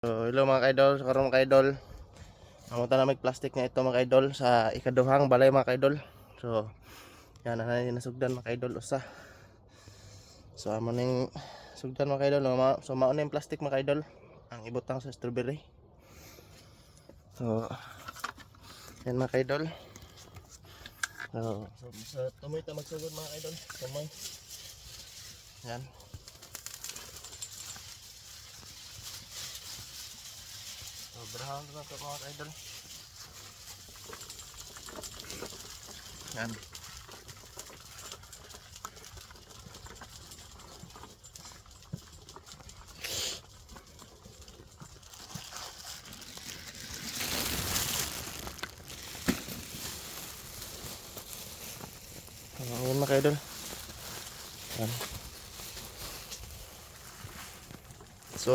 So, hello mga kaidol, sa karon mga kaidol. Nangunta na may plastic nga ito mga kaidol sa ikaduhang balay mga kaidol. So, yan na nasugdan mga kaidol usa. So, amo ning sugdan mga kaidol, so mao na yung plastic mga kaidol. Ang ibutang sa strawberry. So, yan mga kaidol. So sa tumoy ta magsugod mga kaidol. Tumoy. Yan. Sobrahan na ito mga idol. Yan. Ayan mga idol. Yan. So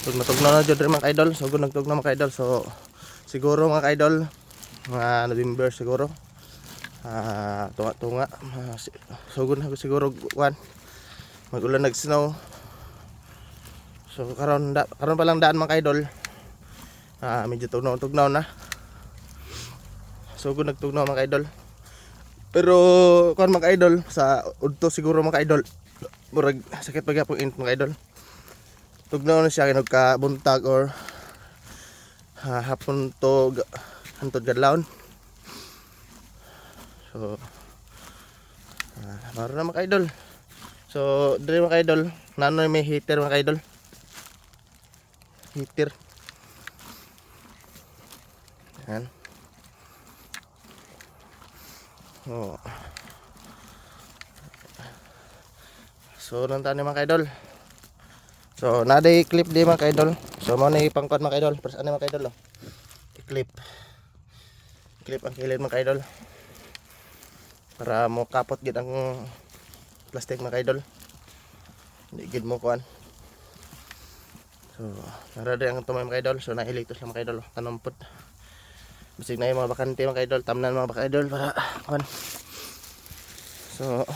tugna na dyan rin mga idol. So nagtugna mga idol. So siguro mga idol mga November siguro tunga-tunga sugod na siguro mag-ulan nag-snow. So karon pa lang daan mga idol, medyo tugnaw na. Sugod nagtugnaw mga idol. Pero kuan mga idol sa udto siguro mga idol murag sakit pagyapon int mga idol. Tugnaw na siya kinag buntag or hapon to hantod gadlawon. So maro na mga idol. So dire mga idol nanoy may heater mga idol. Heater. Yan. Oh. So nang tani mga idol. So naday clip di mga idol. So mo na ipangkot mga idol. Pero ano mga idol oh. I-clip. Clip ang kilid mga idol. Para mo kapot gid ang plastic mga idol. Hindi gid mo kuan. So narada ang tumay mga idol. So nailitos lang mga idol. Tanampot. Bisig na yung mga bakante mga idol. Tamnan mga baka idol para kuan. So